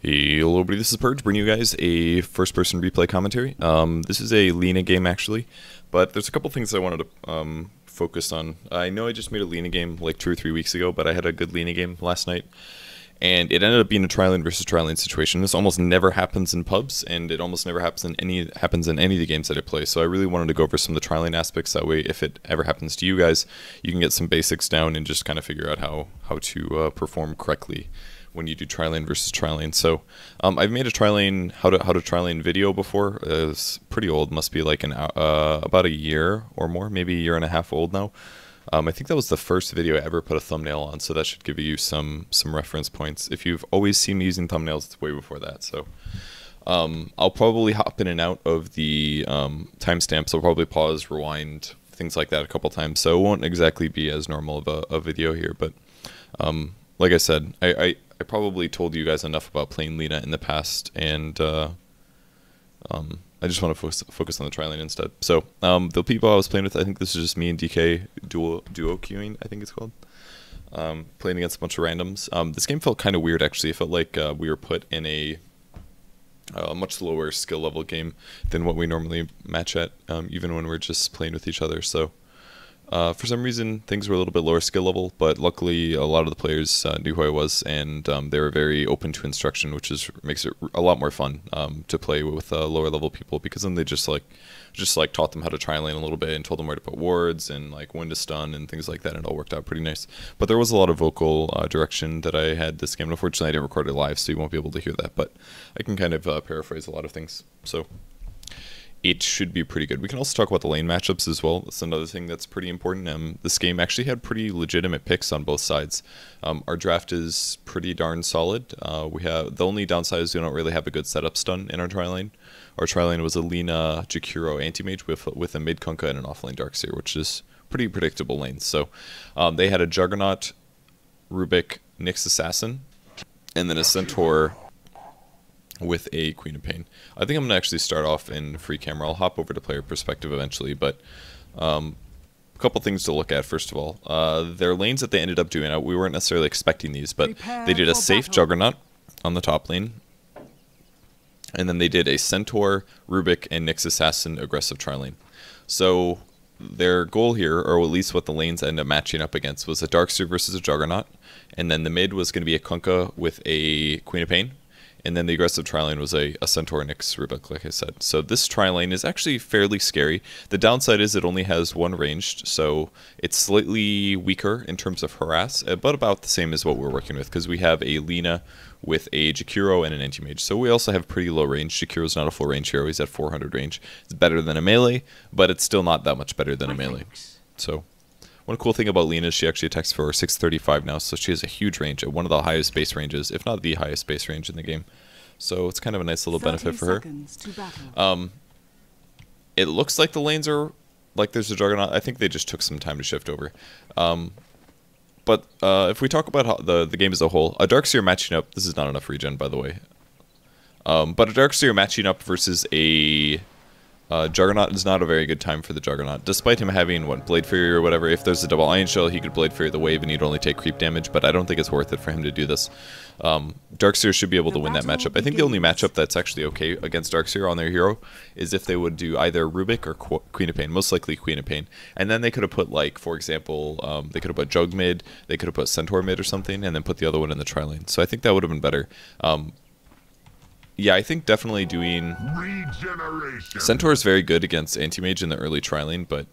Hello everybody, this is Purge, bringing you guys a first-person replay commentary. This is a Lina game actually, but there's a couple things I wanted to focus on. I know I just made a Lina game like 2 or 3 weeks ago, but I had a good Lina game last night, and it ended up being a Trilane versus Trilane situation. This almost never happens in pubs, and it almost never happens in any of the games that I play, so I really wanted to go over some of the Trilane aspects. That way, if it ever happens to you guys, you can get some basics down and just kind of figure out how to perform correctly when you do Trilane versus Trilane. So I've made a Trilane how to Trilane video before. It's pretty old, must be like about a year or more, maybe a year and a half old now. I think that was the first video I ever put a thumbnail on, so that should give you some reference points. If you've always seen me using thumbnails, it's way before that. So I'll probably hop in and out of the timestamps. I'll probably pause, rewind, things like that a couple times. So it won't exactly be as normal of a video here, but like I said, I probably told you guys enough about playing Lina in the past, and I just want to focus on the Trilane instead. So the people I was playing with, I think this is just me and DK duo queuing, I think it's called. Playing against a bunch of randoms. This game felt kind of weird actually. It felt like we were put in a much lower skill level game than what we normally match at, even when we're just playing with each other. So for some reason, things were a little bit lower skill level, but luckily a lot of the players knew who I was, and they were very open to instruction, which makes it a lot more fun to play with lower level people, because then they just taught them how to Trilane a little bit and told them where to put wards and like when to stun and things like that, and it all worked out pretty nice. But there was a lot of vocal direction that I had this game. Unfortunately, I didn't record it live, so you won't be able to hear that, but I can kind of paraphrase a lot of things. So it should be pretty good. We can also talk about the lane matchups as well. That's another thing that's pretty important. This game actually had pretty legitimate picks on both sides. Our draft is pretty darn solid. We have the only downside is we don't really have a good setup stun in our Trilane. Our Trilane was a Lina, Jakiro, Anti-Mage with a mid Kunkka and an offlane Darkseer, which is pretty predictable lanes. So they had a Juggernaut, Rubik, Nyx Assassin, and then a Centaur with a Queen of Pain. I think I'm gonna actually start off in free camera. I'll hop over to player perspective eventually, but a couple things to look at. First of all, their lanes that they ended up doing, we weren't necessarily expecting these, but they did a safe Juggernaut on the top lane, and then they did a Centaur, Rubik, and Nyx Assassin aggressive Trilane. So their goal here, or at least what the lanes ended up matching up against, was a Darkseer versus a Juggernaut, and then the mid was going to be a Kunkka with a Queen of Pain, and then the aggressive Trilane was a Centaur Nyx Rubik, like I said. So this Trilane is actually fairly scary. The downside is it only has one ranged, so it's slightly weaker in terms of harass, but about the same as what we're working with, because we have a Lina with a Jakiro and an Anti-Mage. So we also have pretty low range. Jakiro's not a full range hero, he's at 400 range. It's better than a melee, but it's still not that much better than a melee. So one cool thing about Lina is she actually attacks for 635 now, so she has a huge range at one of the highest base ranges, if not the highest base range in the game. So it's kind of a nice little benefit for her. It looks like the lanes are like there's a Juggernaut. I think they just took some time to shift over. But if we talk about how the game as a whole, a Darkseer matching up, this is not enough regen by the way, but a Darkseer matching up versus a Juggernaut is not a very good time for the Juggernaut, despite him having, what, Blade Fury or whatever. If there's a double Iron Shell, he could Blade Fury the wave and he'd only take creep damage, but I don't think it's worth it for him to do this. Darkseer should be able to win that matchup. I think the only matchup that's actually okay against Darkseer on their hero is if they would do either Rubik or Queen of Pain, most likely Queen of Pain. And then they could have put, like, for example, they could have put Jug mid, they could have put Centaur mid or something, and then put the other one in the Trilane. So I think that would have been better. Yeah, I think definitely doing Centaur is very good against Anti-Mage in the early Trilane, but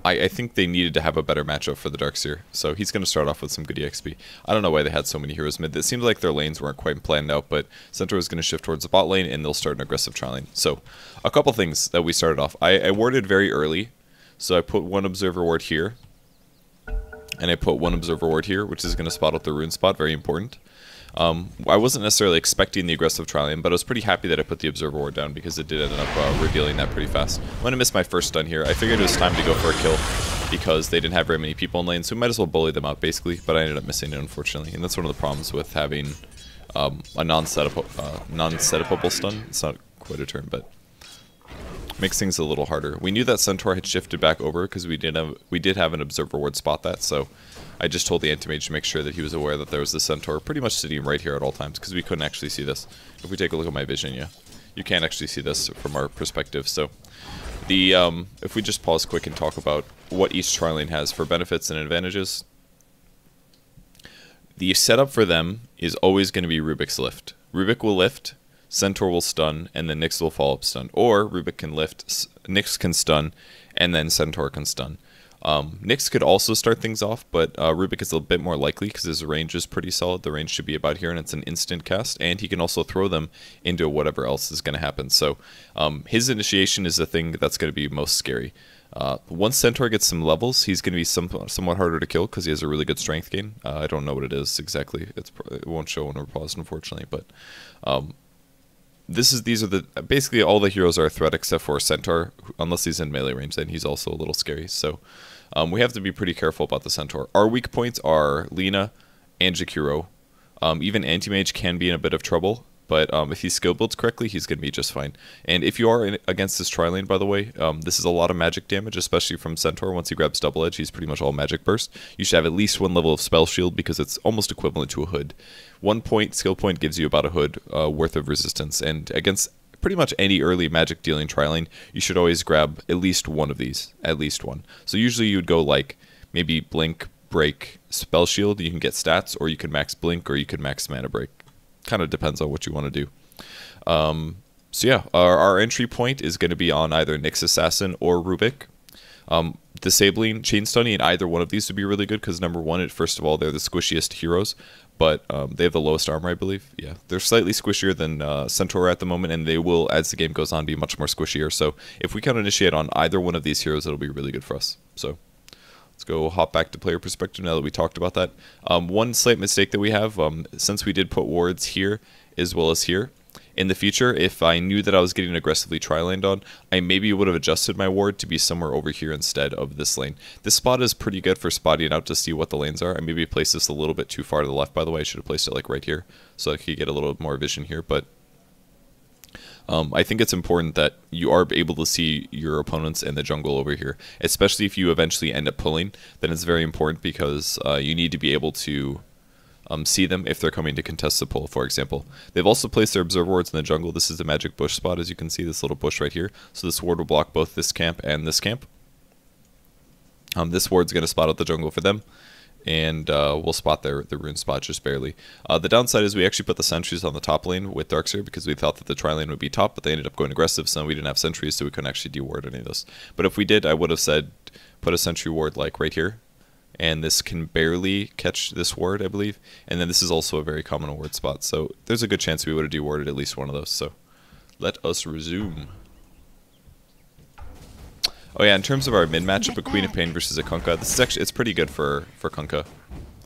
I think they needed to have a better matchup for the Darkseer, so he's going to start off with some good EXP. I don't know why they had so many heroes mid. It seems like their lanes weren't quite planned out, but Centaur is going to shift towards the bot lane, and they'll start an aggressive Trilane. So a couple things that we started off. I warded very early, so I put one Observer Ward here, and I put one Observer Ward here, which is going to spot out the rune spot, very important. I wasn't necessarily expecting the aggressive Trilane, but I was pretty happy that I put the Observer Ward down because it did end up revealing that pretty fast. I'm going to miss my first stun here. I figured it was time to go for a kill because they didn't have very many people in lane, so we might as well bully them out basically, but I ended up missing it unfortunately, and that's one of the problems with having a non-setupable stun. It's not quite a term, but makes things a little harder. We knew that Centaur had shifted back over because we did have an Observer Ward spot that, so I just told the anti-mage to make sure that he was aware that there was the centaur pretty much sitting right here at all times, because we couldn't actually see this. If we take a look at my vision, yeah, you can't actually see this from our perspective. So the if we just pause quick and talk about what each trilane has for benefits and advantages. The setup for them is always going to be Rubik's lift. Rubik will lift, Centaur will stun, and then Nyx will follow up stun. Or Rubik can lift, Nyx can stun, and then Centaur can stun. Nyx could also start things off, but Rubik is a bit more likely because his range is pretty solid. The range should be about here, and it's an instant cast, and he can also throw them into whatever else is going to happen. So his initiation is the thing that's going to be most scary. Once Centaur gets some levels, he's going to be somewhat harder to kill because he has a really good strength gain. I don't know what it is exactly. It won't show on a pause, unfortunately, but these are basically all the heroes are a threat except for Centaur, unless he's in melee range. Then he's also a little scary. So we have to be pretty careful about the Centaur. Our weak points are Lina and Jakiro. Even Anti-Mage can be in a bit of trouble. But if he skill builds correctly, he's going to be just fine. And if you are against this Trilane, by the way, this is a lot of magic damage, especially from Centaur. Once he grabs Double Edge, he's pretty much all magic burst. You should have at least one level of Spell Shield because it's almost equivalent to a hood. 1 point, skill point, gives you about a hood worth of resistance. And against pretty much any early magic dealing Trilane, you should always grab at least one of these. At least one. So usually you would go like maybe Blink, Break, Spell Shield. You can get stats, or you can max Blink, or you can max Mana Break. Kind of depends on what you want to do. So yeah, our entry point is going to be on either Nyx Assassin or Rubik. Disabling Chain Stunning in either one of these would be really good because number one, first of all, they're the squishiest heroes, but they have the lowest armor, I believe. Yeah, they're slightly squishier than Centaur at the moment, and they will, as the game goes on, be much more squishier. So if we can initiate on either one of these heroes, it'll be really good for us. So let's go hop back to player perspective now that we talked about that. One slight mistake that we have, since we did put wards here as well as here, in the future, if I knew that I was getting aggressively tri-laned on, I maybe would have adjusted my ward to be somewhere over here instead of this lane. This spot is pretty good for spotting out to see what the lanes are. I maybe placed this a little bit too far to the left, by the way. I should have placed it like right here so I could get a little more vision here, but I think it's important that you are able to see your opponents in the jungle over here, especially if you eventually end up pulling. Then it's very important because you need to be able to see them if they're coming to contest the pull, for example. They've also placed their observer wards in the jungle. This is the magic bush spot, as you can see, this little bush right here. So this ward will block both this camp and this camp. This ward's going to spot out the jungle for them, and we'll spot the rune spot just barely. The downside is we actually put the sentries on the top lane with Darkseer because we thought that the tri-lane would be top, but they ended up going aggressive, so we didn't have sentries, so we couldn't actually de-ward any of this. But if we did, I would have said put a sentry ward like right here, and this can barely catch this ward, I believe. And then this is also a very common ward spot, so there's a good chance we would have de-warded at least one of those. So let us resume. Oh yeah, in terms of our mid matchup, a Queen of Pain versus a Kunkka, this is actually, it's pretty good for Kunkka,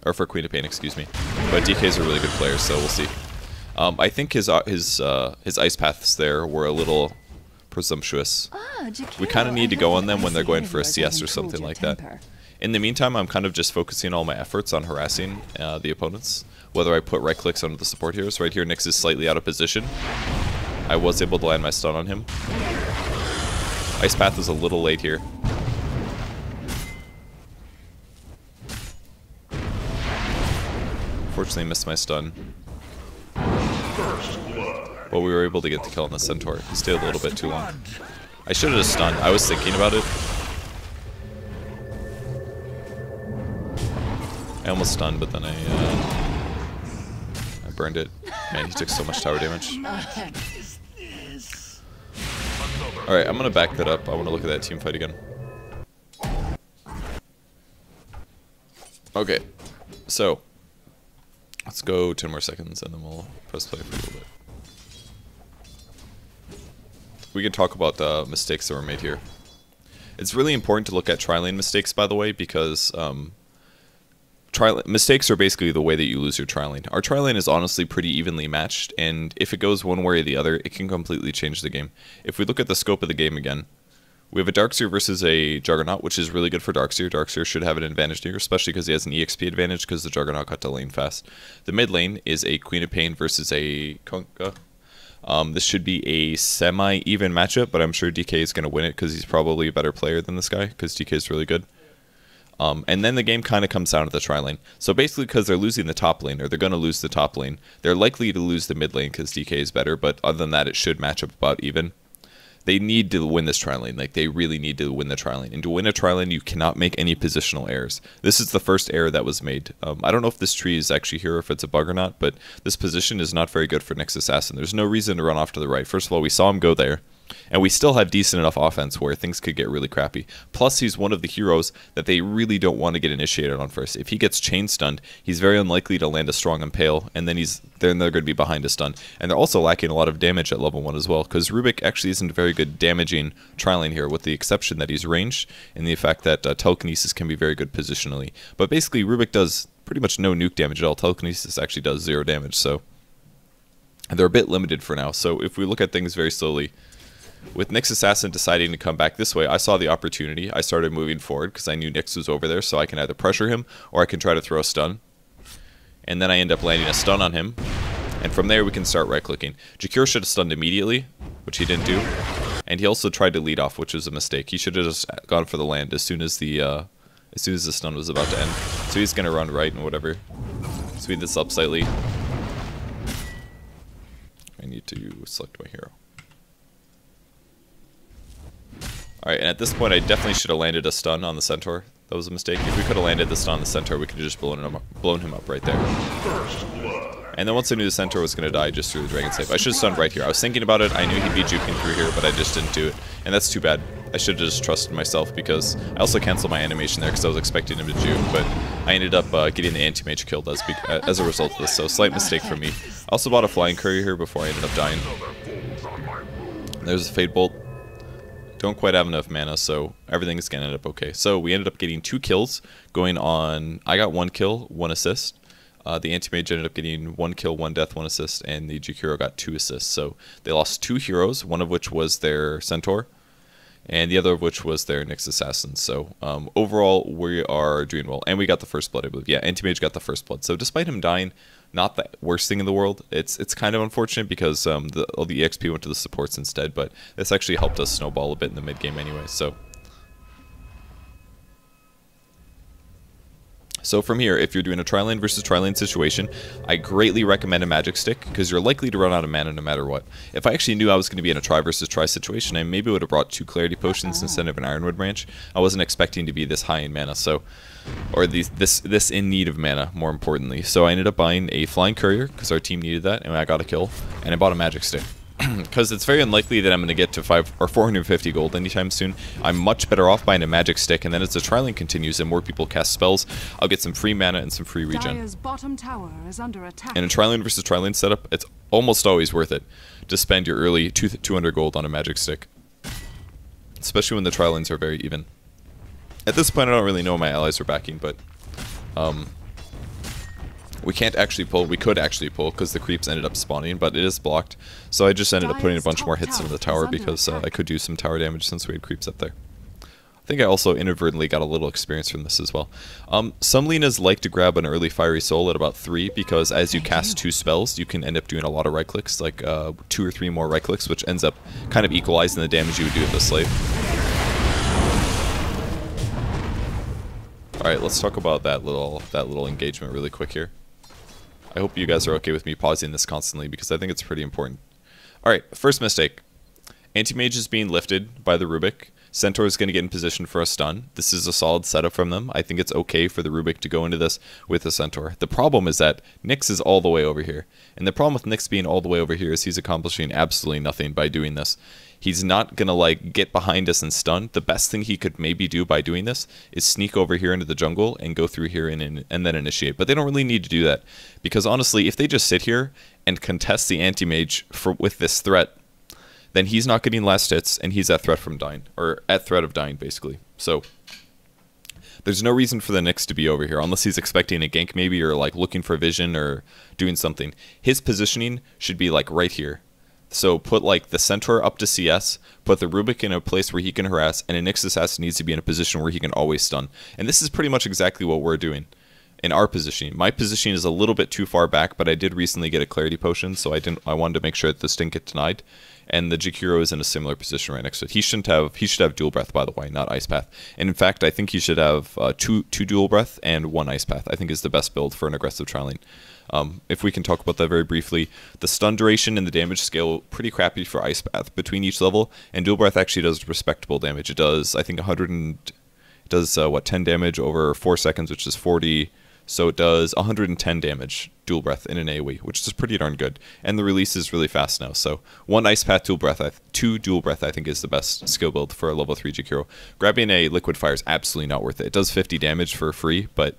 or for Queen of Pain, excuse me. But DK is a really good player, so we'll see. I think his ice paths there were a little presumptuous. We kind of need to go on them when they're going for a CS or something like that. In the meantime, I'm kind of just focusing all my efforts on harassing the opponents. Whether I put right clicks onto the support heroes. Right here, Nyx is slightly out of position. I was able to land my stun on him. Ice Path is a little late here. Unfortunately, missed my stun. But we were able to get the kill on the Centaur. He stayed a little bit too long. I should have just stunned. I was thinking about it. I almost stunned, but then I burned it. Man, he took so much tower damage. Alright, I'm gonna back that up. I want to look at that team fight again. Okay, so let's go 10 more seconds and then we'll press play for a little bit. We can talk about the mistakes that were made here. It's really important to look at tri-lane mistakes, by the way, because mistakes are basically the way that you lose your tri-lane. Our tri-lane is honestly pretty evenly matched, and if it goes one way or the other, it can completely change the game. If we look at the scope of the game again, we have a Darkseer versus a Juggernaut, which is really good for Darkseer. Darkseer should have an advantage here, especially because he has an EXP advantage because the Juggernaut got to lane fast. The mid lane is a Queen of Pain versus a Kunkka. This should be a semi-even matchup, but I'm sure DK is going to win it because he's probably a better player than this guy, because DK is really good. And then the game kind of comes down to the tri-lane. So basically, because they're losing the top lane, or they're going to lose the top lane, they're likely to lose the mid lane because DK is better, but other than that, it should match up about even. They need to win this tri-lane. Like, they really need to win the tri-lane. And to win a tri-lane, you cannot make any positional errors. This is the first error that was made. I don't know if this tree is actually here, or if it's a bug or not, but this position is not very good for Nyx Assassin. There's no reason to run off to the right. First of all, we saw him go there. And we still have decent enough offense where things could get really crappy. Plus, he's one of the heroes that they really don't want to get initiated on first. If he gets chain stunned, he's very unlikely to land a strong impale, and then they're going to be behind a stun. And they're also lacking a lot of damage at level 1 as well, because Rubik actually isn't very good damaging tri-lane here, with the exception that he's ranged, and the fact that telekinesis can be very good positionally. But basically, Rubik does pretty much no nuke damage at all. Telekinesis actually does 0 damage, so they're a bit limited for now. So if we look at things very slowly, with Nyx Assassin deciding to come back this way, I saw the opportunity. I started moving forward because I knew Nyx was over there, so I can either pressure him or I can try to throw a stun. And then I end up landing a stun on him. And from there, we can start right-clicking. Jakiro should have stunned immediately, which he didn't do. And he also tried to lead off, which was a mistake. He should have just gone for the land as soon as the stun was about to end. So he's going to run right and whatever. Speed this up slightly. I need to select my hero. Alright, and at this point I definitely should have landed a stun on the Centaur. That was a mistake. If we could have landed the stun on the Centaur, we could have just blown him up right there. And then once I knew the Centaur was going to die, I just threw the Dragon Save. I should have stunned right here. I was thinking about it, I knew he'd be juking through here, but I just didn't do it. And that's too bad. I should have just trusted myself, because I also canceled my animation there because I was expecting him to juke, but I ended up getting the anti-mage killed as a result of this, so slight mistake for me. I also bought a Flying Courier here before I ended up dying. There's a Fade Bolt. Don't quite have enough mana, so everything's gonna end up okay. So we ended up getting 2 kills going on. I got 1 kill, 1 assist. The anti-mage ended up getting 1 kill, 1 death, 1 assist, and the Jakiro got 2 assists. So they lost 2 heroes, one of which was their Centaur, and the other of which was their Nyx Assassin. So overall, we are doing well. And we got the first blood, I believe. Yeah, anti-mage got the first blood. So despite him dying, not the worst thing in the world. It's kind of unfortunate because all the EXP went to the supports instead, but this actually helped us snowball a bit in the mid game anyway. So from here, if you're doing a tri-lane versus tri-lane situation, I greatly recommend a magic stick, because you're likely to run out of mana no matter what. If I actually knew I was going to be in a tri versus tri situation, I maybe would have brought 2 clarity potions instead of an ironwood branch. I wasn't expecting to be this high in mana, or this in need of mana, more importantly. So I ended up buying a Flying Courier, because our team needed that, and I got a kill, and I bought a magic stick. Because it's very unlikely that I'm going to get to 450 gold anytime soon. I'm much better off buying a magic stick, and then as the tri-lane continues and more people cast spells, I'll get some free mana and some free regen. Bottom tower is under attack. In a tri-lane versus tri-lane setup, it's almost always worth it to spend your early 200 gold on a magic stick. Especially when the tri-lanes are very even. At this point, I don't really know what my allies are backing, but we can't actually pull. We could actually pull because the creeps ended up spawning, but it is blocked. So I just ended up putting a bunch more hits into the tower because I could do some tower damage since we had creeps up there. I think I also inadvertently got a little experience from this as well. Some Linas like to grab an early Fiery Soul at about 3 because as you cast 2 spells, you can end up doing a lot of right clicks, like 2 or 3 more right clicks, which ends up kind of equalizing the damage you would do with the Slave. Alright, let's talk about that little engagement really quick here. I hope you guys are okay with me pausing this constantly because I think it's pretty important. Alright, first mistake. Anti-mage is being lifted by the Rubik. Centaur is going to get in position for a stun. This is a solid setup from them. I think it's okay for the Rubik to go into this with the Centaur. The problem is that Nyx is all the way over here. And the problem with Nyx being all the way over here is he's accomplishing absolutely nothing by doing this. He's not going to like get behind us and stun. The best thing he could maybe do by doing this is sneak over here into the jungle and go through here and then initiate. But they don't really need to do that. Because honestly, if they just sit here and contest the anti-mage with this threat, then he's not getting last hits, and he's at threat from dying, or at threat of dying, basically. So there's no reason for the Nyx to be over here, unless he's expecting a gank maybe, or like looking for vision, or doing something. His positioning should be like right here. So put like the Centaur up to CS, put the Rubik in a place where he can harass, and a Nyx Assassin needs to be in a position where he can always stun. And this is pretty much exactly what we're doing. in our positioning. My positioning is a little bit too far back, but I did recently get a clarity potion, so I wanted to make sure that this didn't get denied. And the Jakiro is in a similar position right next to it. He should have dual breath, by the way, not ice path. And in fact, I think he should have two dual breath and one ice path. I think is the best build for an aggressive Trilane. If we can talk about that very briefly, the stun duration and the damage scale pretty crappy for ice path between each level, and dual breath actually does respectable damage. It does, I think, 10 damage over 4 seconds, which is 40. So it does 110 damage dual breath in an AoE, which is pretty darn good. And the release is really fast now. So one ice path dual breath, two dual breath, I think is the best skill build for a level 3 Jakiro. Grabbing a liquid fire is absolutely not worth it. It does 50 damage for free, but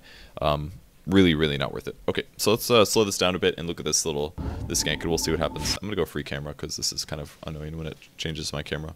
really, really not worth it. Okay, so let's slow this down a bit and look at this gank, and we'll see what happens. I'm gonna go free camera because this is kind of annoying when it changes my camera.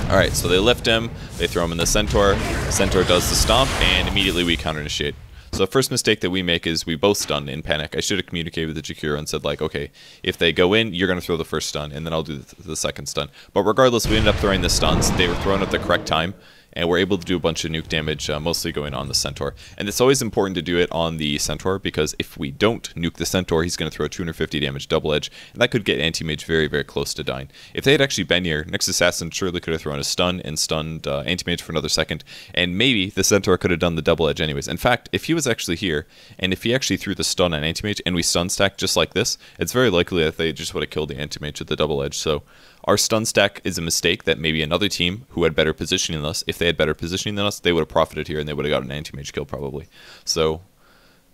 Alright, so they lift him, they throw him in the Centaur. Centaur does the stomp, and immediately we counter-initiate. So the first mistake that we make is we both stun in panic. I should have communicated with the Jakiro and said, like, okay, if they go in, you're going to throw the first stun, and then I'll do the second stun. But regardless, we ended up throwing the stuns. They were thrown at the correct time, and we're able to do a bunch of nuke damage, mostly going on the Centaur. And it's always important to do it on the Centaur, because if we don't nuke the Centaur, he's going to throw 250 damage double edge, and that could get Anti-Mage very, very close to dying. If they had actually been here, next Assassin surely could have thrown a stun and stunned Anti-Mage for another second, and maybe the Centaur could have done the double edge anyways. In fact, if he was actually here, and if he actually threw the stun on Anti-Mage, and we stun stacked just like this, it's very likely that they just would have killed the Anti-Mage with the double edge. So our stun stack is a mistake that maybe another team who had better positioning than us, if they had better positioning than us, they would have profited here and they would have got an anti-mage kill probably. So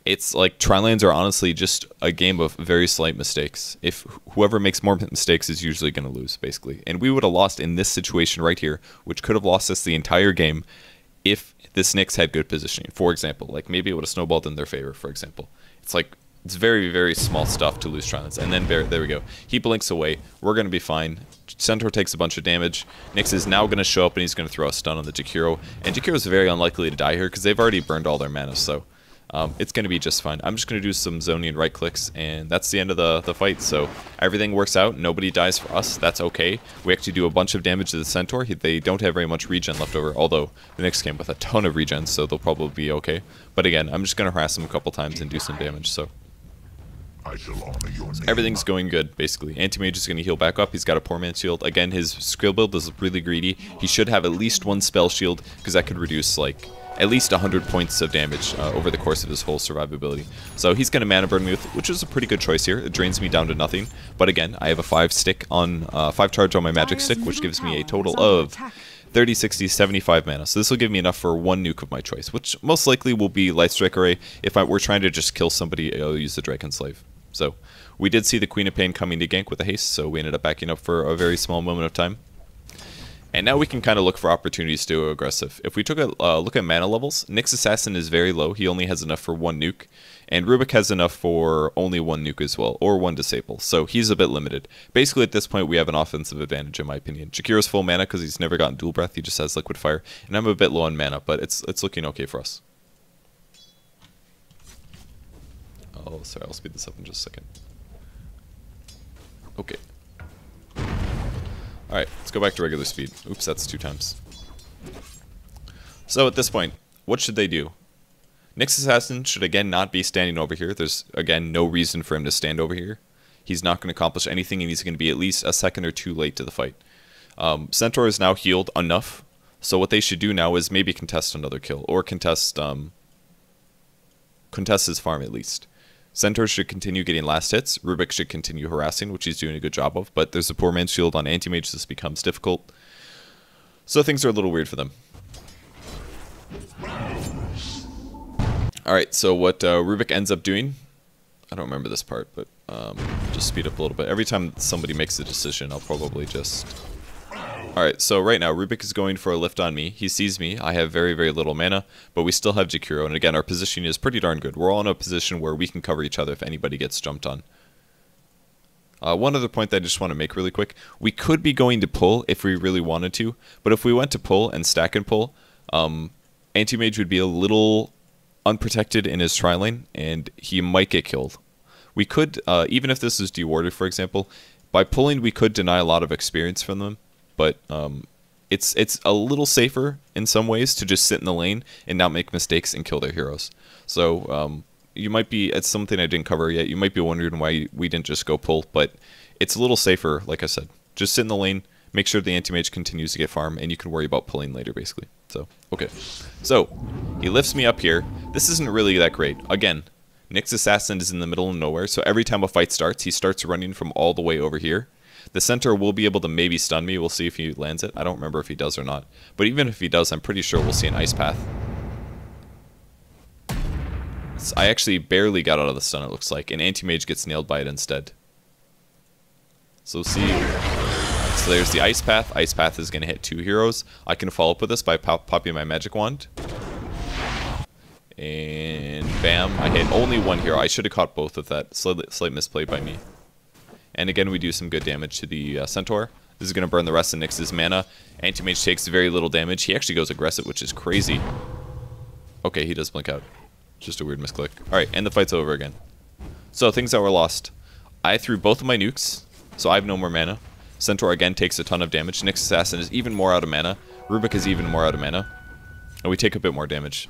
it's like Trilanes are honestly just a game of very slight mistakes. If whoever makes more mistakes is usually going to lose, basically. And we would have lost in this situation right here, which could have lost us the entire game if this Nyx had good positioning. For example, like maybe it would have snowballed in their favor, for example. It's like, it's very, very small stuff to lose Trilanes. And then there we go. He blinks away. We're going to be fine. Centaur takes a bunch of damage. Nyx is now going to show up and he's going to throw a stun on the Jakiro. And Jakiro is very unlikely to die here because they've already burned all their mana. So it's going to be just fine. I'm just going to do some zoning right clicks, and that's the end of the fight. So everything works out. Nobody dies for us. That's okay. We actually do a bunch of damage to the Centaur. They don't have very much regen left over, although the Nyx came with a ton of regen, so they'll probably be okay. But again, I'm just going to harass them a couple times and do some damage. So everything's going good, basically. Anti-Mage is going to heal back up. He's got a poor man's shield. Again, his skill build is really greedy. He should have at least one spell shield, because that could reduce, like, at least 100 points of damage over the course of his whole survivability. So he's going to mana burn me with, which is a pretty good choice here. It drains me down to nothing. But again, I have a 5 charge on my magic stick, which gives me a total of 30, 60, 75 mana. So this will give me enough for one nuke of my choice, which most likely will be Light Strike Array. If we're trying to just kill somebody, I'll use the Dragon Slave. So we did see the Queen of Pain coming to gank with a haste, so we ended up backing up for a very small moment of time. And now we can kind of look for opportunities to go aggressive. If we took a look at mana levels, Nyx Assassin is very low. He only has enough for one nuke. And Rubik has enough for only one nuke as well, or one disable. So he's a bit limited. Basically, at this point, we have an offensive advantage, in my opinion. Jakiro's full mana because he's never gotten dual breath. He just has liquid fire. And I'm a bit low on mana, but it's looking okay for us. Oh, sorry, I'll speed this up in just a second. Okay. Alright, let's go back to regular speed. Oops, that's 2 times. So at this point, what should they do? Nyx Assassin should again not be standing over here. There's, again, no reason for him to stand over here. He's not going to accomplish anything, and he's going to be at least a second or two late to the fight. Centaur is now healed enough, so what they should do now is maybe contest another kill, or contest his farm at least. Centaur should continue getting last hits. Rubik should continue harassing, which he's doing a good job of, but there's a poor man's shield on Anti-Mage, so this becomes difficult. So things are a little weird for them. Alright, so what Rubik ends up doing, I don't remember this part, but just speed up a little bit. Every time somebody makes a decision, I'll probably just... Alright, so right now, Rubik is going for a lift on me. He sees me. I have very, very little mana, but we still have Jakiro, and again, our positioning is pretty darn good. We're all in a position where we can cover each other if anybody gets jumped on. One other point that I just want to make really quick. We could be going to pull if we really wanted to, but if we went to pull and stack and pull, Anti-Mage would be a little unprotected in his Trilane, and he might get killed. We could, even if this is dewarded, for example, by pulling we could deny a lot of experience from them, but it's a little safer in some ways to just sit in the lane and not make mistakes and kill their heroes. So you might be, it's something I didn't cover yet, you might be wondering why we didn't just go pull, but it's a little safer, like I said. Just sit in the lane, make sure the anti-mage continues to get farm, and you can worry about pulling later, basically. So, okay. So, he lifts me up here. This isn't really that great. Again, Nyx Assassin is in the middle of nowhere, so every time a fight starts, he starts running from all the way over here. The centaur will be able to maybe stun me. We'll see if he lands it. I don't remember if he does or not. But even if he does, I'm pretty sure we'll see an ice path. I actually barely got out of the stun, it looks like. And anti-mage gets nailed by it instead. So see. So there's the ice path. Ice path is going to hit 2 heroes. I can follow up with this by popping my magic wand. And bam, I hit only 1 hero. I should have caught both with that. Slight misplay by me. And again, we do some good damage to the centaur. This is going to burn the rest of Nyx's mana. Anti-mage takes very little damage. He actually goes aggressive, which is crazy. Okay, he does blink out. Just a weird misclick. Alright, and the fight's over again. So, things that were lost. I threw both of my nukes, so I have no more mana. Centaur again takes a ton of damage. Nyx Assassin is even more out of mana. Rubik is even more out of mana. And we take a bit more damage.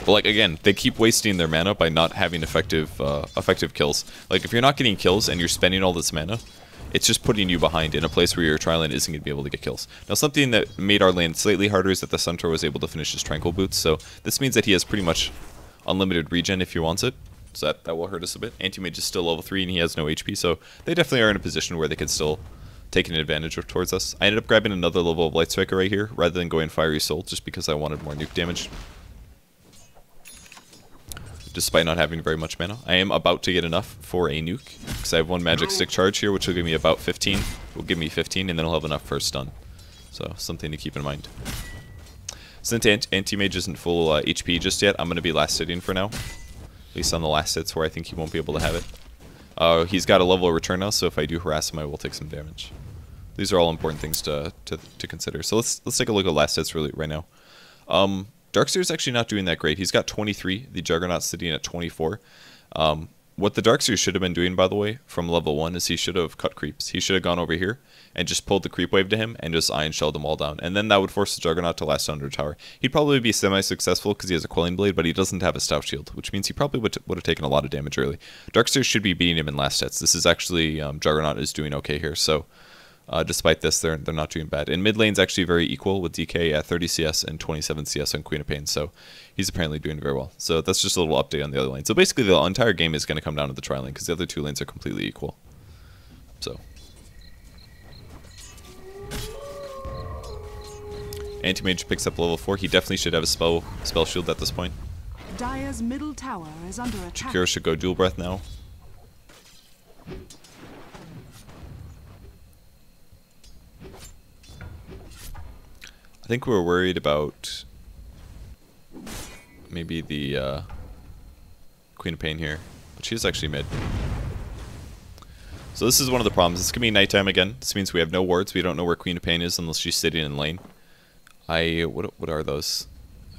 But like, again, they keep wasting their mana by not having effective kills. Like, if you're not getting kills and you're spending all this mana, it's just putting you behind in a place where your Trilane isn't going to be able to get kills. Now, something that made our lane slightly harder is that the Centaur was able to finish his Tranquil Boots, so this means that he has pretty much unlimited regen if he wants it. So that will hurt us a bit. Anti-Mage is still level 3 and he has no HP, so they definitely are in a position where they could still take an advantage towards us. I ended up grabbing another level of Light Striker right here, rather than going Fiery Soul, just because I wanted more nuke damage. Despite not having very much mana. I am about to get enough for a nuke, because I have 1 magic stick charge here, which will give me about 15. Will give me 15, and then I'll have enough for a stun. So, something to keep in mind. Since Anti-Mage isn't full HP just yet, I'm going to be last hitting for now. At least on the last hits where I think he won't be able to have it. He's got a level of return now, so if I do harass him, I will take some damage. These are all important things to consider. So let's take a look at last hits right now. Darkseer's actually not doing that great. He's got 23, the Juggernaut's sitting at 24. What the Darkseer should have been doing, by the way, from level 1 is he should have cut creeps. He should have gone over here and just pulled the creep wave to him and just Iron Shelled them all down. And then that would force the Juggernaut to last under tower. He'd probably be semi-successful because he has a Quelling Blade, but he doesn't have a Stout Shield, which means he probably would have taken a lot of damage early. Darkseer should be beating him in last hits. This is actually, Juggernaut is doing okay here, so despite this, they're not doing bad. And mid lane's actually very equal with DK at 30 CS and 27 CS on Queen of Pain, so he's apparently doing very well. So that's just a little update on the other lane. So basically the entire game is going to come down to the Trilane because the other 2 lanes are completely equal. So Anti-Mage picks up level 4. He definitely should have a spell shield at this point. Dire's middle tower is under attack. Shakira should go dual breath now. I think we were worried about maybe the Queen of Pain here, but she's actually mid. So this is one of the problems. It's going to be nighttime again. This means we have no wards. We don't know where Queen of Pain is unless she's sitting in lane. What are those?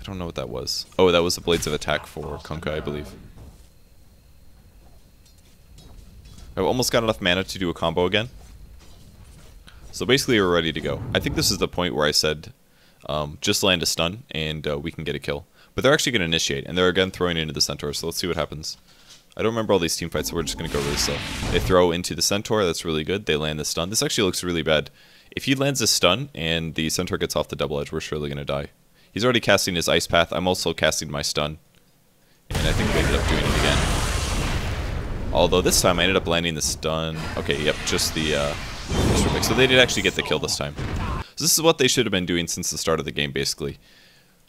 I don't know what that was. Oh, that was the Blades of Attack for Kunkka, I believe. I've almost got enough mana to do a combo again. So basically we're ready to go. I think this is the point where I said just land a stun and we can get a kill. But they're actually going to initiate, and they're again throwing into the Centaur, so let's see what happens. I don't remember all these team fights, so we're just going to go really slow. They throw into the Centaur, that's really good. They land the stun. This actually looks really bad. If he lands a stun and the Centaur gets off the double edge, we're surely going to die. He's already casting his Ice Path. I'm also casting my stun. And I think we ended up doing it again. Although this time I ended up landing the stun. Okay, yep, just the Rubik. So they did actually get the kill this time. So this is what they should have been doing since the start of the game, basically.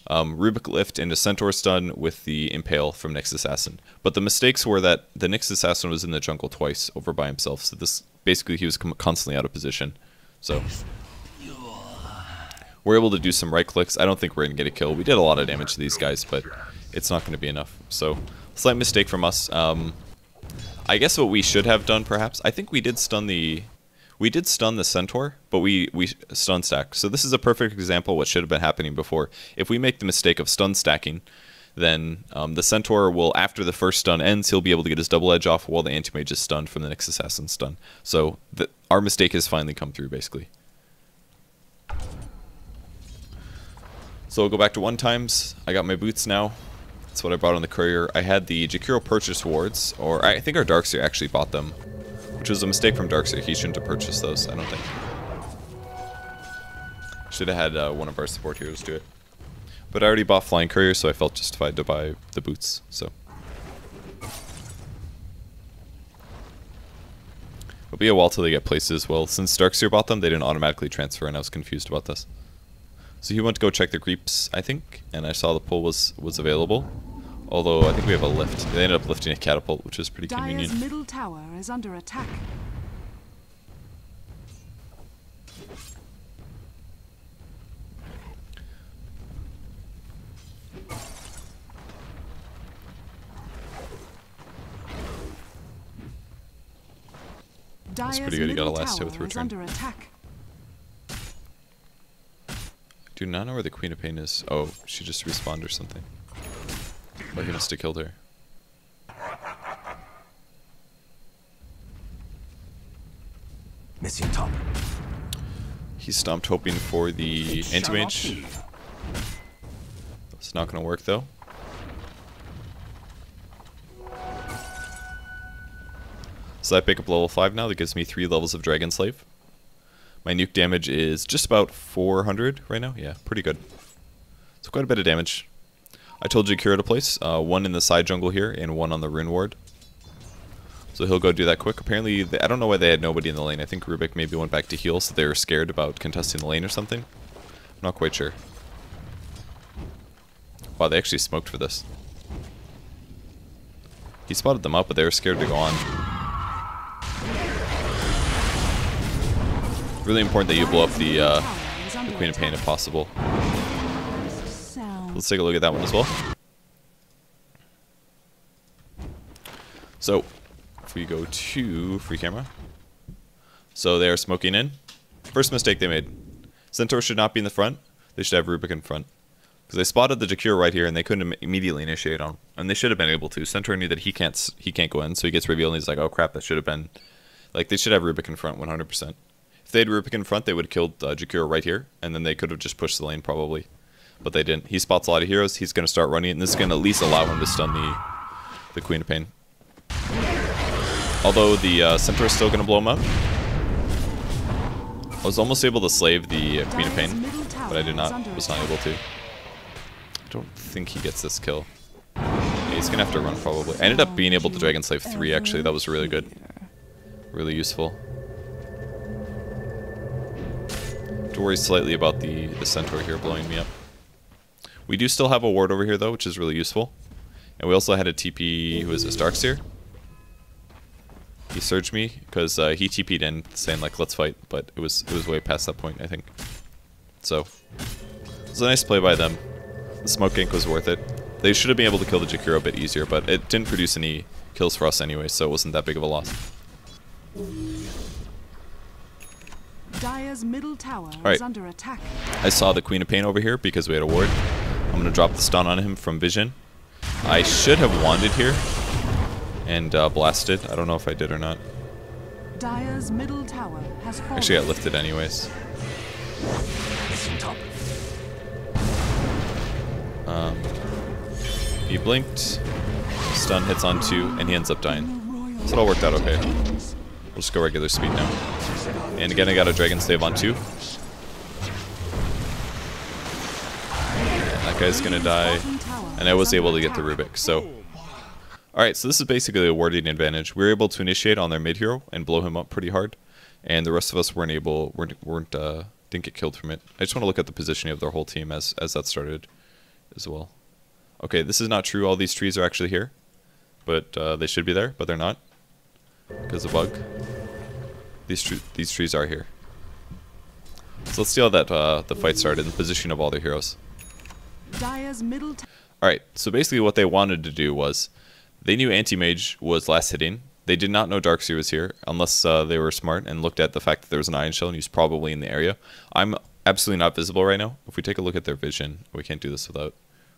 Rubik lift into Centaur stun with the Impale from Nyx Assassin. But the mistakes were that the Nyx Assassin was in the jungle twice over by himself. So this basically he was constantly out of position. So we're able to do some right clicks. I don't think we're going to get a kill. We did a lot of damage to these guys, but it's not going to be enough. So slight mistake from us. I guess what we should have done, perhaps, I think we did stun the Centaur, but we stun stacked. So this is a perfect example of what should have been happening before. If we make the mistake of stun stacking, then the Centaur will, after the first stun ends, he'll be able to get his double edge off while the Anti-Mage is stunned from the Nyx Assassin stun. So our mistake has finally come through, basically. So we'll go back to 1 times. I got my boots now. That's what I bought on the courier. I had the Jakiro purchase wards, or I think our Darkseer actually bought them, which was a mistake from Darkseer. He shouldn't have purchased those, I don't think. Should have had one of our support heroes do it. But I already bought Flying Courier, so I felt justified to buy the boots, so. It'll be a while till they get places. Well, since Darkseer bought them, they didn't automatically transfer, and I was confused about this. So he went to go check the creeps, I think, and I saw the pull was available. Although I think we have a lift. They ended up lifting a catapult, which is pretty convenient. Dire's middle tower is under attack. That's pretty good. He got a last hit with return. Under attack. Do not know where the Queen of Pain is. Oh, she just respawned or something. Oh, he must have killed her. Missing top. He stomped hoping for the anti-mage. It's not going to work though. So I pick up level 5 now. That gives me 3 levels of Dragon Slave. My nuke damage is just about 400 right now. Yeah, pretty good. So quite a bit of damage. I told Jakiro to place 1 in the side jungle here and 1 on the rune ward. So he'll go do that quick. Apparently, I don't know why they had nobody in the lane. I think Rubik maybe went back to heal, so they were scared about contesting the lane or something. I'm not quite sure. Wow, they actually smoked for this. He spotted them up, but they were scared to go on. Really important that you blow up the Queen of Pain if possible. Let's take a look at that one as well. So, if we go to free camera. So they are smoking in. First mistake they made. Centaur should not be in the front. They should have Rubik in front. Because they spotted the Jakiro right here and they couldn't immediately initiate on him. And they should have been able to. Centaur knew that he can't go in, so he gets revealed and he's like, oh crap, that should have been... Like, they should have Rubik in front 100%. If they had Rubik in front, they would have killed Jakiro right here, and then they could have just pushed the lane probably. But they didn't. He spots a lot of heroes, he's going to start running, and this is going to at least allow him to stun the Queen of Pain. Although the Centaur is still going to blow him up. I was almost able to slave the Queen of Pain, but I was not able to. I don't think he gets this kill. Yeah, he's going to have to run probably. I ended up being able to Dragon Slave 3 actually, that was really good. Really useful. To worry slightly about the Centaur here blowing me up. We do still have a ward over here though, which is really useful. And we also had a TP, who is this, Darkseer? He surged me, because he TP'd in, saying like, let's fight, but it was way past that point, I think. So, it was a nice play by them. The smoke gank was worth it. They should have been able to kill the Jakiro a bit easier, but it didn't produce any kills for us anyway, so it wasn't that big of a loss. Dire's middle tower is under attack. I saw the Queen of Pain over here because we had a ward. I'm going to drop the stun on him from vision. I should have wanded here and blasted. I don't know if I did or not. Dire's middle tower has fallen. Actually got lifted anyways. He blinked, stun hits on 2, and he ends up dying. So it all worked out okay. We'll just go regular speed now. And again, I got a Dragon Slave on 2. And that guy's gonna die. And I was able to get the Rubik, so... Alright, so this is basically a warding advantage. We were able to initiate on their mid hero and blow him up pretty hard. And the rest of us didn't get killed from it. I just want to look at the positioning of their whole team as that started as well. Okay, this is not true. All these trees are actually here. But they should be there, but they're not. Because of bug. These trees are here. So let's see how that the fight started and the position of all their heroes. Alright, so basically what they wanted to do was, they knew Anti-Mage was last hitting. They did not know Darkseer was here, unless they were smart and looked at the fact that there was an Iron Shell and he was probably in the area. I'm absolutely not visible right now. If we take a look at their vision, we can't do this without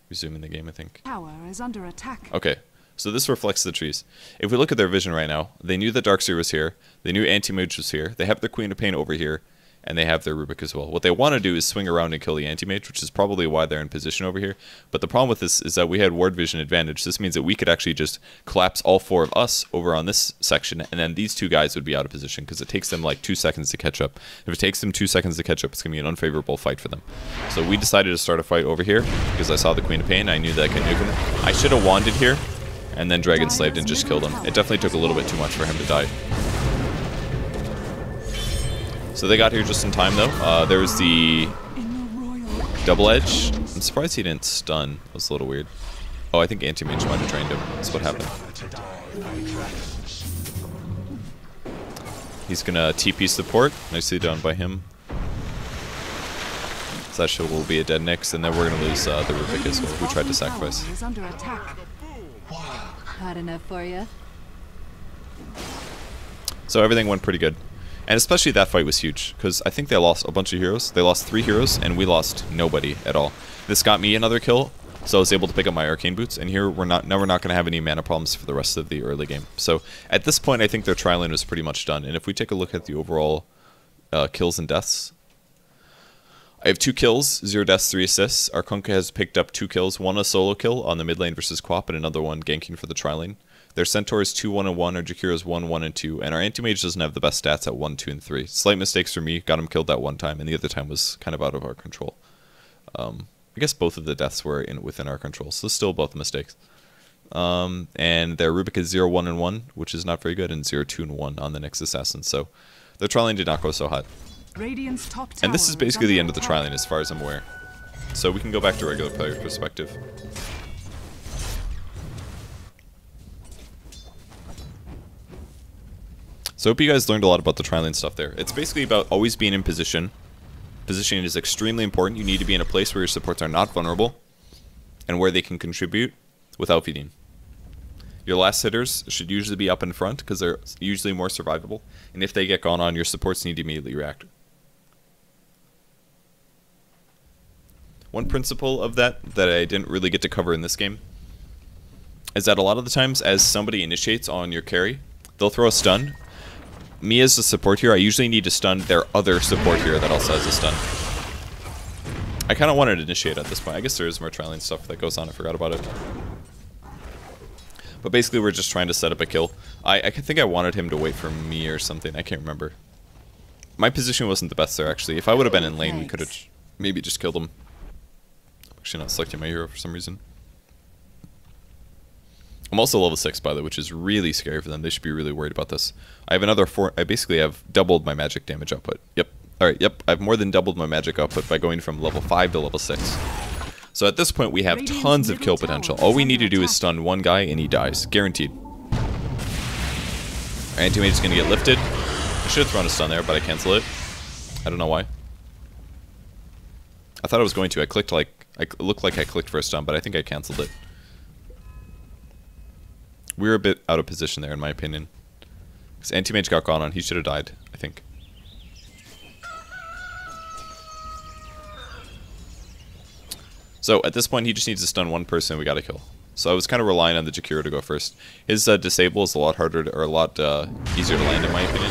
resuming the game, I think. Tower is under attack. Okay, so this reflects the trees. If we look at their vision right now, they knew that Darkseer was here, they knew Anti-Mage was here, they have the Queen of Pain over here, and they have their Rubik as well. What they want to do is swing around and kill the anti-mage, which is probably why they're in position over here. But the problem with this is that we had ward vision advantage. This means that we could actually just collapse all 4 of us over on this section, and then these 2 guys would be out of position because it takes them like 2 seconds to catch up. If it takes them 2 seconds to catch up, it's going to be an unfavorable fight for them. So we decided to start a fight over here because I saw the Queen of Pain. I knew that I could nuke him. I should have wanded here and then Dragon Slaved and just killed him. It definitely took a little bit too much for him to die. So they got here just in time, though. There's the double edge. I'm surprised he didn't stun. That was a little weird. Oh, I think Anti-Mage might have trained him. That's what happened. He's going to TP support. Nicely done by him. So that shield will be a dead Nyx, and then we're going to lose the Rubik as well, who tried to sacrifice. Hot enough for you? So everything went pretty good. And especially that fight was huge, because I think they lost a bunch of heroes. They lost 3 heroes, and we lost nobody at all. This got me another kill, so I was able to pick up my Arcane Boots, and here we're not going to have any mana problems for the rest of the early game. So at this point, I think their Trilane was pretty much done. And if we take a look at the overall kills and deaths, I have 2 kills, 0 deaths, 3 assists. Our Kunkka has picked up 2 kills, one a solo kill on the mid lane versus Quap, and another one ganking for the Trilane. Their Centaur is 2-1-1, our Jakiro is 1-1-2, and our Anti-Mage doesn't have the best stats at 1, 2, and 3. Slight mistakes for me, got him killed that one time, and the other time was kind of out of our control. I guess both of the deaths were within our control, so still both mistakes. And their Rubik is 0-1-1, which is not very good, and 0-2-1 on the Nyx Assassin, so their Trilane did not go so hot. And this is basically the end of the Trilane as far as I'm aware. So we can go back to regular player perspective. So I hope you guys learned a lot about the Trilane stuff there. It's basically about always being in position. Positioning is extremely important. You need to be in a place where your supports are not vulnerable and where they can contribute without feeding. Your last hitters should usually be up in front because they're usually more survivable. And if they get gone on, your supports need to immediately react. One principle of that I didn't really get to cover in this game is that a lot of the times as somebody initiates on your carry, they'll throw a stun. Me as the support here, I usually need to stun their other support here that also has a stun. I kind of wanted to initiate at this point. I guess there is more Trilane stuff that goes on. I forgot about it. But basically, we're just trying to set up a kill. I think I wanted him to wait for me or something. I can't remember. My position wasn't the best there, actually. If I would have been in lane, we could have maybe just killed him. I'm actually not selecting my hero for some reason. I'm also level 6, by the way, which is really scary for them. They should be really worried about this. I have another 4. I basically have doubled my magic damage output. Yep. Alright, yep. I've more than doubled my magic output by going from level 5 to level 6. So at this point, we have tons of kill potential. All we need to do is stun one guy and he dies. Guaranteed. Our Anti-Mage is going to get lifted. I should have thrown a stun there, but I cancel it. I don't know why. I thought I was going to. It looked like I clicked for a stun, but I think I canceled it. We were a bit out of position there, in my opinion. Because Anti-Mage got gone on. He should have died, I think. So, at this point, he just needs to stun one person and we got to kill. So, I was kind of relying on the Jakiro to go first. His disable is a lot harder, or a lot easier to land, in my opinion.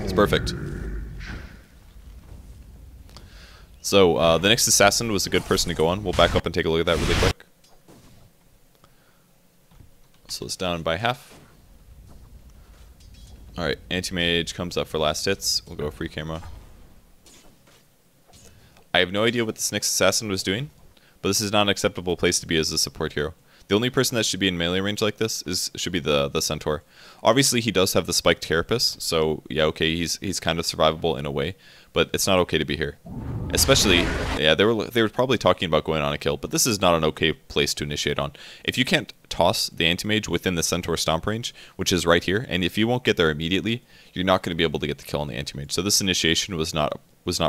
It's perfect. So, the next assassin was a good person to go on. We'll back up and take a look at that really quick. So it's down by half. Alright, Anti-Mage comes up for last hits. We'll go free camera. I have no idea what this next assassin was doing, but this is not an acceptable place to be as a support hero. The only person that should be in melee range like this should be the Centaur. Obviously, he does have the spiked carapace, so yeah, okay, he's kind of survivable in a way, but it's not okay to be here. Especially, yeah, they were probably talking about going on a kill, but this is not an okay place to initiate on. If you can't toss the Anti-Mage within the Centaur stomp range, which is right here, and if you won't get there immediately, you're not going to be able to get the kill on the Anti-Mage. So this initiation was not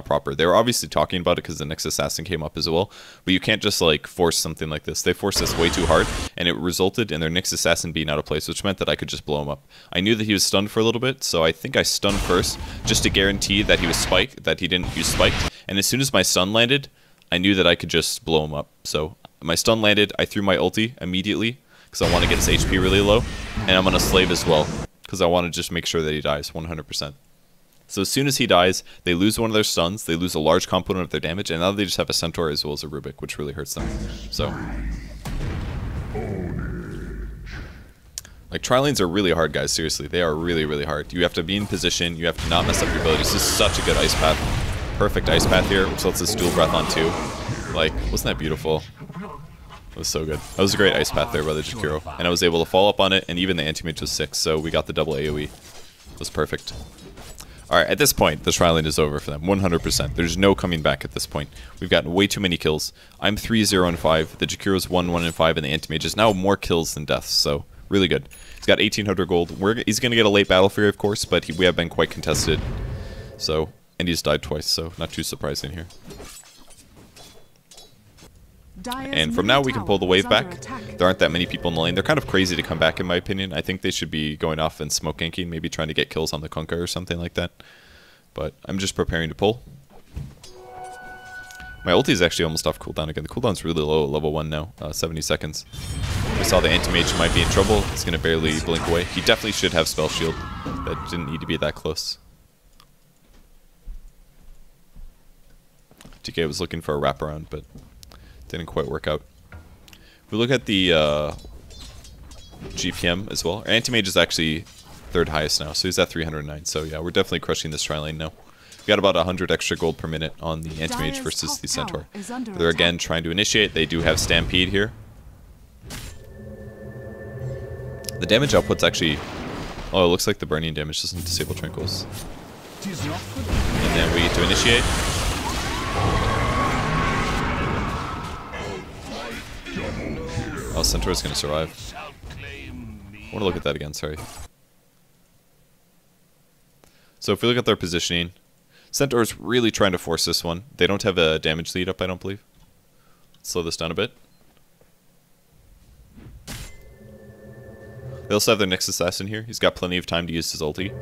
proper. They were obviously talking about it because the next assassin came up as well, but you can't just like force something like this. They forced this way too hard, and it resulted in their next assassin being out of place, which meant that I could just blow him up. I knew that he was stunned for a little bit, so I think I stunned first just to guarantee that he was spiked, that he didn't use spiked, and as soon as my stun landed, I knew that I could just blow him up. So my stun landed, I threw my ulti immediately because I want to get his HP really low, and I'm going to slave as well because because I want to just make sure that he dies 100%. So as soon as he dies, they lose one of their stuns, they lose a large component of their damage, and now they just have a Centaur as well as a Rubik, which really hurts them. So, like, Trilanes are really hard, guys, seriously. They are really, really hard. You have to be in position, you have to not mess up your abilities. This is such a good ice path. Perfect ice path here, which lets us dual breath on 2. Like, wasn't that beautiful? It was so good. That was a great ice path there by the Jakiro. And I was able to follow up on it, and even the anti-mage was 6, so we got the double AoE. It was perfect. Alright, at this point, the Trilane is over for them, 100%. There's no coming back at this point. We've gotten way too many kills. I'm 3-0-5, the Jakiro's 1-1-5, and the anti-mage is now more kills than deaths, so really good. He's got 1800 gold. He's going to get a late Battle Fury, of course, but we have been quite contested. So, and he's died twice, so not too surprising here. And from now we can pull the wave back. There aren't that many people in the lane. They're kind of crazy to come back in my opinion. I think they should be going off and smoke ganking, maybe trying to get kills on the Kunkka or something like that. But I'm just preparing to pull. My ulti is actually almost off cooldown again. The cooldown's really low at level 1 now, 70 seconds. We saw the anti-mage might be in trouble. It's going to barely blink away. He definitely should have spell shield. That didn't need to be that close. TK was looking for a wraparound, but didn't quite work out. We look at the GPM as well. Our anti-mage is actually 3rd highest now, so he's at 309. So yeah, we're definitely crushing this Trilane now. We got about 100 extra gold per minute on the anti-mage versus the Centaur. They're again trying to initiate. They do have Stampede here. The damage output's actually... Oh, it looks like the burning damage doesn't disable Tranquils. And then we get to initiate. Oh, Centaur's gonna survive. I want to look at that again, sorry. So if we look at their positioning, Centaur's really trying to force this one. They don't have a damage lead up, I don't believe. Slow this down a bit. They also have their next assassin here. He's got plenty of time to use his ulti.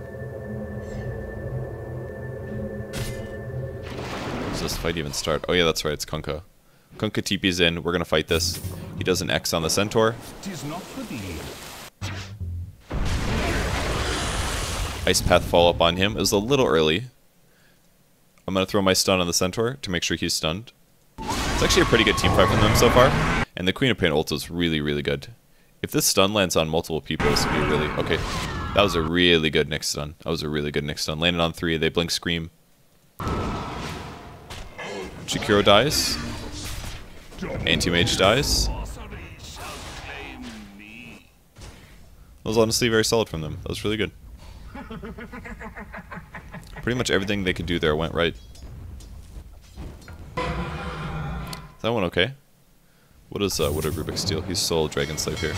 Does this fight even start? Oh yeah, that's right, it's Kunkka. Kunkka TP's in, we're gonna fight this. He does an X on the Centaur. Ice Path follow up on him. It was a little early. I'm gonna throw my stun on the Centaur to make sure he's stunned. It's actually a pretty good team fight from them so far. And the Queen of Pain ult is really, really good. If this stun lands on multiple people, this would be really... Okay, that was a really good Nyx stun. That was a really good Nyx stun. Landed on 3, they blink Scream. Jakiro dies. Anti-mage dies. That was honestly very solid from them. That was really good. Pretty much everything they could do there went right. Is that one okay? What did Rubik steal? He's sole Dragon Slave here.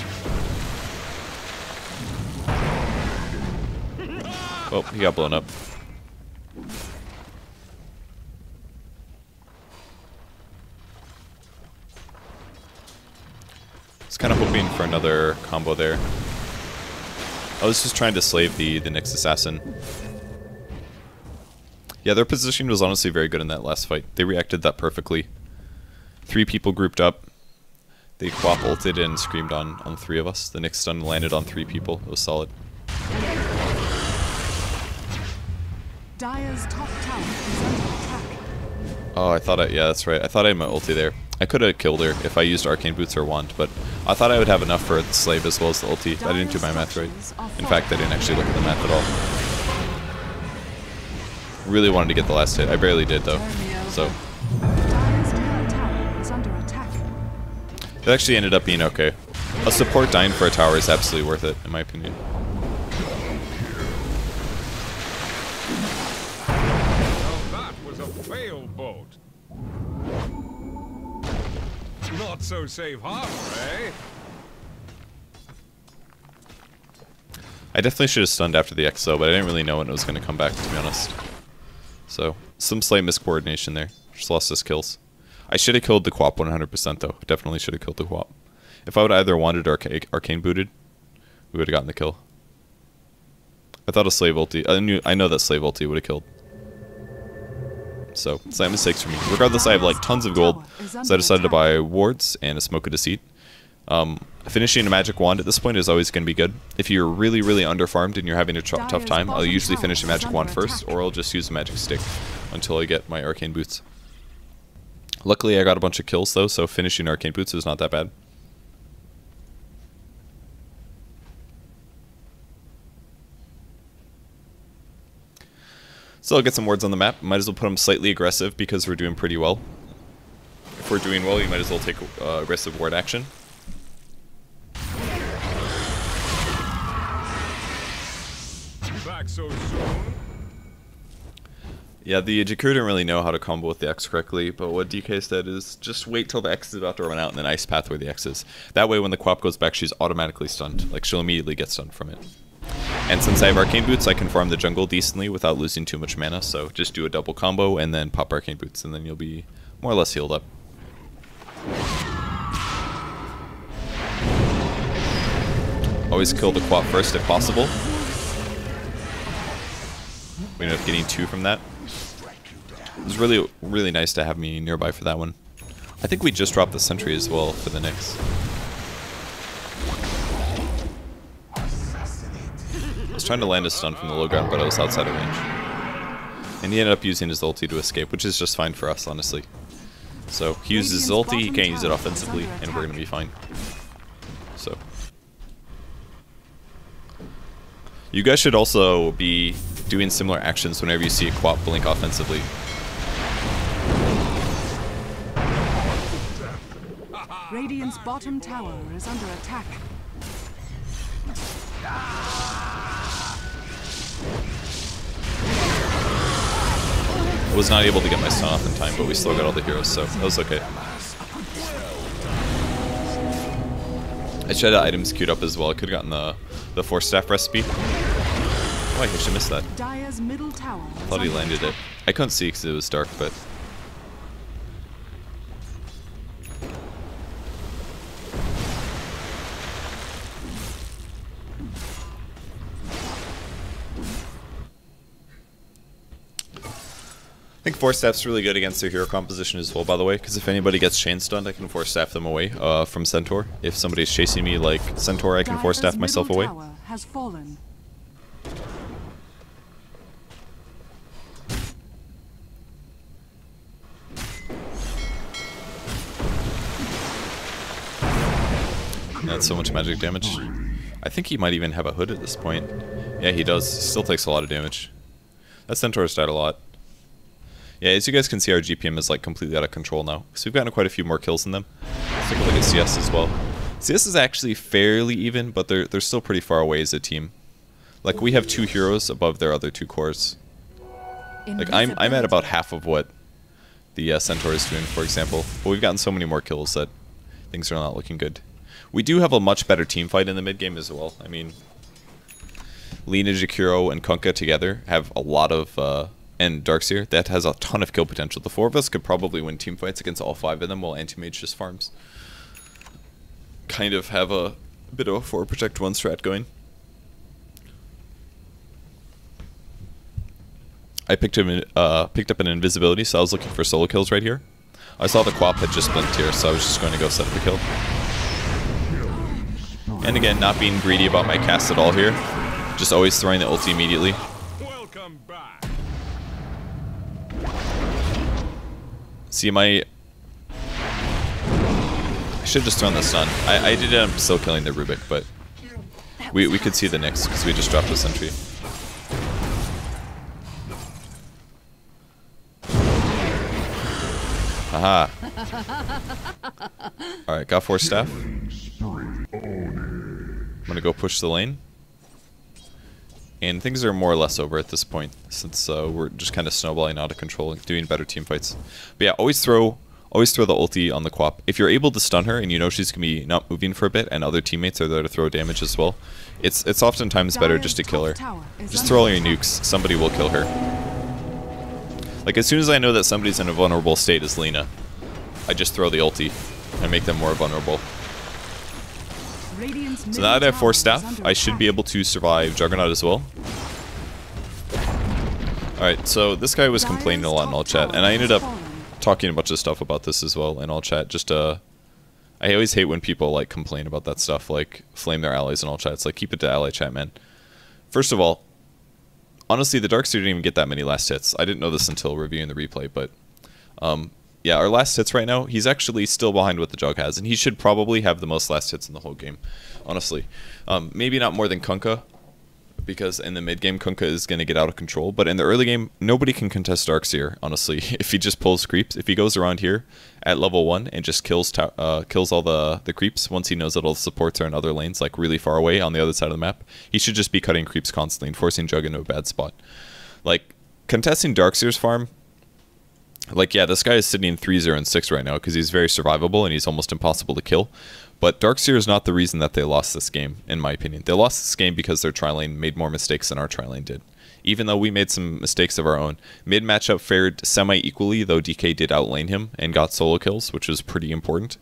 Oh, he got blown up. I was kind of hoping for another combo there. I was just trying to slave the Nyx assassin. Yeah, their position was honestly very good in that last fight. They reacted that perfectly. 3 people grouped up. They quap ulted and screamed on 3 of us. The Nyx stun landed on 3 people. It was solid. Dire's top tower is under attack. Oh, yeah, that's right. I thought I had my ulti there. I could have killed her if I used Arcane Boots or Wand, but I thought I would have enough for the Slave as well as the ulti. I didn't do my math right. In fact, I didn't actually look at the math at all. Really wanted to get the last hit. I barely did, though. So it actually ended up being okay. A support dying for a tower is absolutely worth it, in my opinion. That was a fail boat. Not so safe harbor, eh? I definitely should have stunned after the X though, but I didn't really know when it was going to come back, to be honest. So, some slight miscoordination there. Just lost his kills. I should have killed the Quap 100% though. Definitely should have killed the Quap. If I would have either wanted or Arcane Booted, we would have gotten the kill. I thought a Slave ulti... I know that Slave ulti would have killed. So, slight mistakes for me. Regardless, I have like tons of gold, so I decided to buy wards and a Smoke of Deceit. finishing a magic wand at this point is always going to be good. If you're really, really underfarmed and you're having a tough time, I'll usually finish a magic wand first, or I'll just use a magic stick until I get my arcane boots. Luckily, I got a bunch of kills though, so finishing arcane boots is not that bad. So I'll get some wards on the map. Might as well put them slightly aggressive because we're doing pretty well. If we're doing well, you might as well take aggressive ward action. Back so soon? Yeah, the Jakku didn't really know how to combo with the X correctly, but what DK said is just wait till the X is about to run out and then ice path where the X is. That way when the Quap goes back, she's automatically stunned. Like, she'll immediately get stunned from it. And since I have Arcane Boots, I can farm the jungle decently without losing too much mana, so just do a double combo and then pop Arcane Boots, and then you'll be more or less healed up. Always kill the Quap first if possible. We ended up getting 2 from that. It was really, really nice to have me nearby for that one. I think we just dropped the sentry as well for the Nyx. I was trying to land a stun from the low ground, but I was outside of range. And he ended up using his ulti to escape, which is just fine for us, honestly. So he uses his ulti, he can't use it offensively, and we're going to be fine. So you guys should also be doing similar actions whenever you see a Quap blink offensively. Radiant's bottom tower is under attack. I was not able to get my stun off in time, but we still got all the heroes, so that was okay. I should have items queued up as well. I could have gotten the 4-staff recipe. Oh, I actually missed that. Dire's middle tower Thought he landed it. I couldn't see because it was dark, but... I think 4-staff's really good against their hero composition as well, by the way, because if anybody gets chain stunned, I can 4-staff them away from Centaur. If somebody's chasing me like Centaur, I can 4-staff myself away. Tower has fallen. That's so much magic damage. I think he might even have a hood at this point. Yeah, he does. Still takes a lot of damage. That Centaur's died a lot. Yeah, as you guys can see, our GPM is like completely out of control now. So we've gotten quite a few more kills than them. Let's take a look at CS as well. CS is actually fairly even, but they're still pretty far away as a team. Like, we have 2 heroes above their other 2 cores. Like, I'm at about half of what the Centaur is doing, for example. But we've gotten so many more kills that things are not looking good. We do have a much better team fight in the mid game as well. I mean, Lina, Jakiro, and Kunkka together have a lot of... and Darkseer, that has a ton of kill potential. The 4 of us could probably win team fights against all 5 of them while Anti-Mage just farms. Kind of have a bit of a 4 protect 1 strat going. I picked up an invisibility, so I was looking for solo kills right here. I saw the Quap had just blinked here, so I was just going to go set up the kill. And again, not being greedy about my cast at all here. Just always throwing the ulti immediately. Welcome back. See, I should have just thrown the stun. I did end up still killing the Rubik, but we could see the Nyx because we just dropped the sentry. Haha. Alright, got 4 staff. I'm gonna go push the lane. And things are more or less over at this point, since we're just kind of snowballing out of control and doing better team fights. But yeah, always throw the ulti on the Quap. If you're able to stun her and you know she's going to be not moving for a bit and other teammates are there to throw damage as well, it's oftentimes better just to kill her. Just throw all your nukes, somebody will kill her. Like, as soon as I know that somebody's in a vulnerable state as Lina, I just throw the ulti and make them more vulnerable. So now that I have 4 staff, I should be able to survive Juggernaut as well. Alright, so this guy was complaining a lot in all chat, and I ended up talking a bunch of stuff about this as well in all chat. Just, I I always hate when people like complain about that stuff, like flame their allies in all chats. Like, keep it to ally chat, man. First of all, honestly, the Darkseer didn't even get that many last hits. I didn't know this until reviewing the replay, but yeah, our last hits right now, he's actually still behind what the Jug has, and he should probably have the most last hits in the whole game, honestly. Maybe not more than Kunkka, because in the mid game Kunkka is going to get out of control, but in the early game, nobody can contest Darkseer, honestly. If he just pulls creeps, if he goes around here at level 1 and just kills all the creeps once he knows that all the supports are in other lanes, like really far away on the other side of the map, he should just be cutting creeps constantly and forcing Jug into a bad spot. Like, contesting Darkseer's farm, like, yeah, this guy is sitting 3-0 and 6 right now because he's very survivable and he's almost impossible to kill. But Darkseer is not the reason that they lost this game, in my opinion. They lost this game because their Trilane made more mistakes than our Trilane did. Even though we made some mistakes of our own. Mid matchup fared semi-equally, though DK did outlane him and got solo kills, which was pretty important.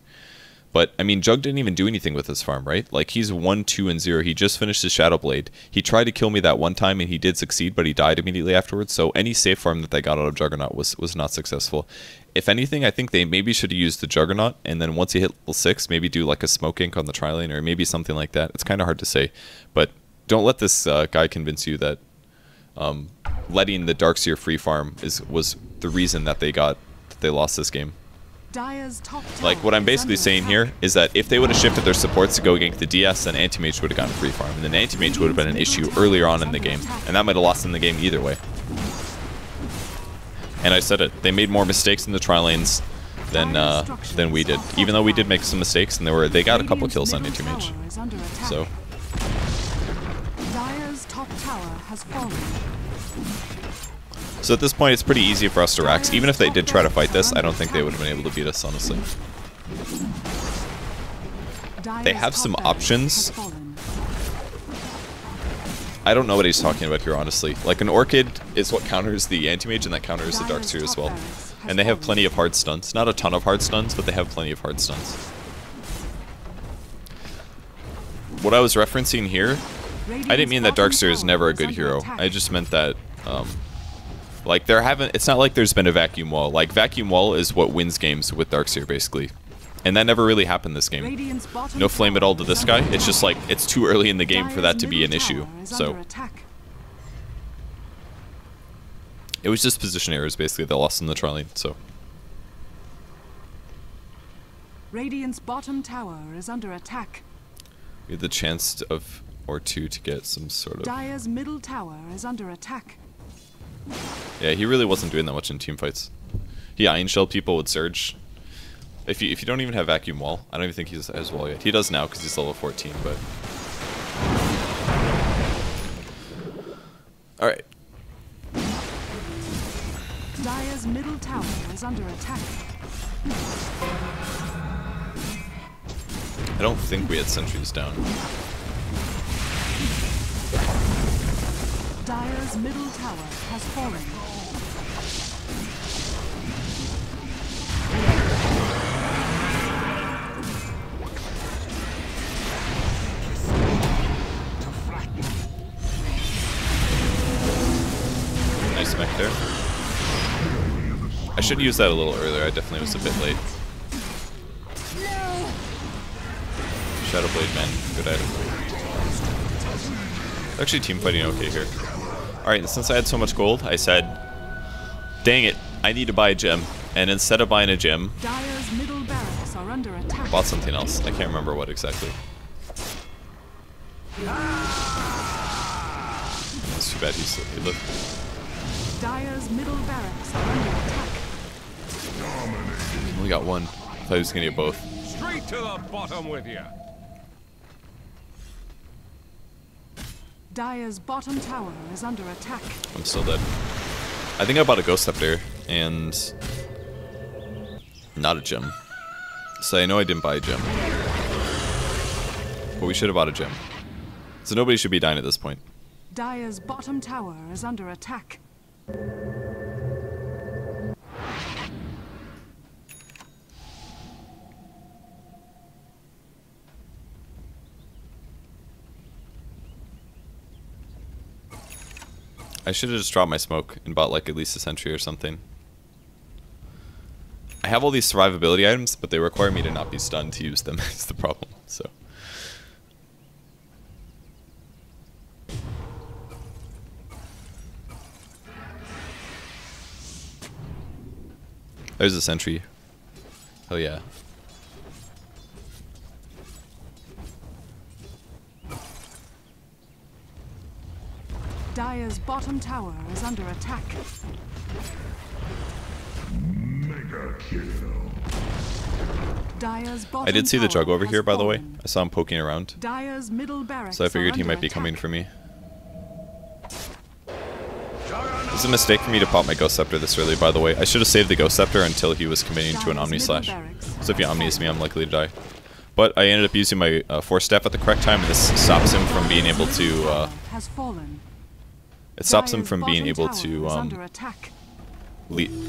But, I mean, Jug didn't even do anything with his farm, right? Like, he's 1-2 and 0. He just finished his Shadow Blade. He tried to kill me that one time, and he did succeed, but he died immediately afterwards. So any safe farm that they got out of Juggernaut was not successful. If anything, I think they maybe should have used the Juggernaut, and then once he hit level 6, maybe do like a Smoke Ink on the Trilane, or maybe something like that. It's kind of hard to say. But don't let this guy convince you that letting the Darkseer free farm was the reason that they lost this game. Like, what I'm basically saying here is that if they would have shifted their supports to go gank the DS, then Anti-Mage would have gotten free farm, and then Anti-Mage would have been an issue earlier on in the game, and that might have lost in the game either way. And I said it, they made more mistakes in the Trilanes than we did, even though we did make some mistakes, and they got a couple kills on Anti-Mage. So Dire's top tower has fallen. So at this point, it's pretty easy for us to Rax. Even if they did try to fight this, I don't think they would have been able to beat us, honestly. They have some options. I don't know what he's talking about here, honestly. Like, an Orchid is what counters the Anti-Mage, and that counters the Darkseer as well. And they have plenty of hard stuns. Not a ton of hard stuns, but they have plenty of hard stuns. What I was referencing here, I didn't mean that Darkseer is never a good hero. I just meant that... like, it's not like there's been a vacuum wall. Like, vacuum wall is what wins games with Darkseer, basically. And that never really happened this game. No flame at all to this guy. It's just like, it's too early in the game for that to be an issue. So, it was just position errors, basically, that lost in the Trilane, so. Radiant's bottom tower is under attack. We had the chance or two to get some sort of... Dire's middle tower is under attack. Yeah, he really wasn't doing that much in team fights. He Iron Shelled people with Surge. If you don't even have Vacuum Wall, I don't even think he has Wall yet. He does now because he's level 14, but... Alright. Dire's middle tower is under attack. I don't think we had sentries down. Dire's middle tower has fallen. Nice mech there. I should use that a little earlier. I definitely was a bit late. Shadow Blade, man. Good item. Actually, team fighting okay here. Alright, and since I had so much gold, I said, dang it, I need to buy a gem. And instead of buying a gem, Dire's middle barracks are under attack. bought something else. I can't remember what exactly. That's too bad he lived. Dire's middle barracks are under attack. Only got one. I thought he was gonna get both. Straight to the bottom with you. Dire's bottom tower is under attack. I'm still dead. I think I bought a ghost up there, and not a gem. So I know I didn't buy a gem. But we should have bought a gem. So nobody should be dying at this point. Dire's bottom tower is under attack. I should have just dropped my smoke and bought like at least a sentry or something. I have all these survivability items, but they require me to not be stunned to use them. Is the problem. So. There's a sentry. Oh yeah. Dire's bottom tower is under attack. Mega kill. Dire's bottom I did see the jug tower over has here, by the way. fallen. I saw him poking around. Dire's middle barracks So I figured are he under might be attack. coming for me. It was a mistake for me to pop my Ghost Scepter this early, by the way. I should have saved the Ghost Scepter until he was committing to an Dire's Omni middle Slash. barracks So if he Omnis me, I'm likely to die. But I ended up using my Force Staff at the correct time, and this stops him from being able to... has fallen. it stops him Dire's from being bottom able tower to is under attack.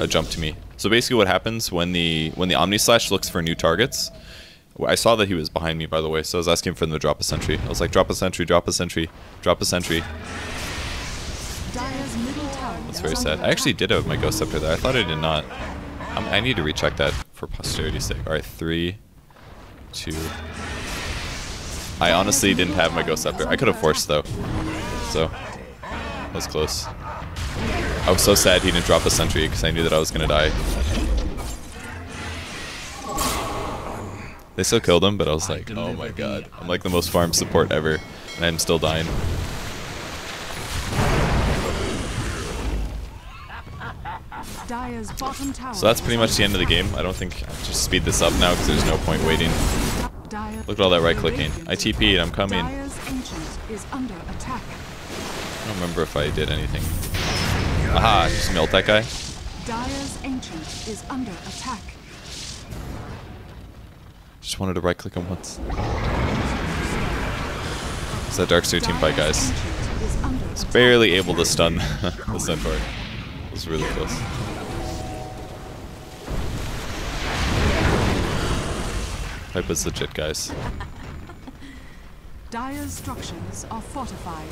jump to me. So basically what happens when the Omni Slash looks for new targets... I saw that he was behind me, by the way, so I was asking for him to drop a sentry. I was like, drop a sentry, drop a sentry, drop a sentry. Dire's middle tower That's is very under sad. I actually attack. did have my Ghost Scepter there. I thought I did not. I need to recheck that for posterity's sake. Alright, 3, 2... I honestly didn't have my Ghost Scepter. I could have forced, though. So, that was close. I was so sad he didn't drop a sentry, because I knew that I was going to die. They still killed him, but I was like, oh my god. I'm like the most farm support ever, and I'm still dying. Dire's bottom tower So that's pretty is much the end under of the game. I don't think I'll just speed this up now, because there's no point waiting. attack. Dire- Look at all that right clicking. I TP'd, I'm coming. I Dire's ancient is under attack. don't remember if I did anything. Aha, just melt that guy. Dire's ancient is under attack. Just wanted to right click him once. It's that Darkseer team fight, guys. Ancient is under attack. Barely able to stun the Centaur. It was really close. Pipe is legit, guys. Dire's structures are fortified.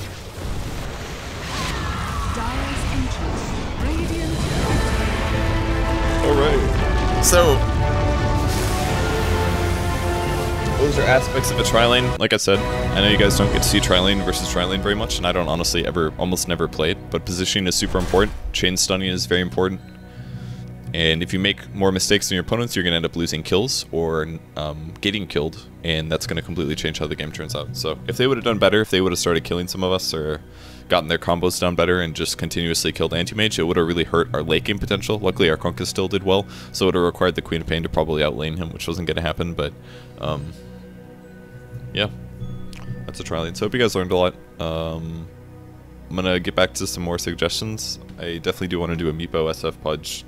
Dire's ancient. Radiant. Alright. So, those are aspects of a Trilane. Like I said, I know you guys don't get to see Trilane versus Trilane very much, and I don't honestly almost never play it, but positioning is super important. Chain stunning is very important. And if you make more mistakes than your opponents, you're going to end up losing kills or getting killed, and that's going to completely change how the game turns out. So if they would have done better, if they would have started killing some of us or gotten their combos down better and just continuously killed anti-mage, it would have really hurt our late game potential. Luckily, our Conquest still did well, so it would have required the Queen of Pain to probably outlane him, which wasn't going to happen, but yeah, that's a Trilane. So I hope you guys learned a lot. I'm going to get back to some more suggestions. I definitely do want to do a Meepo, SF, Pudge,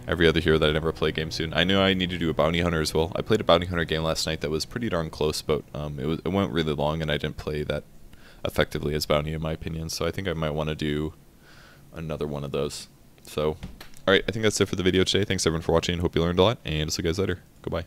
every other hero that I never play game soon. I know I need to do a Bounty Hunter as well. I played a Bounty Hunter game last night that was pretty darn close, but it went really long and I didn't play that effectively as Bounty in my opinion, so I think I might want to do another one of those. So, alright, I think that's it for the video today. Thanks everyone for watching. Hope you learned a lot, and I'll see you guys later. Goodbye.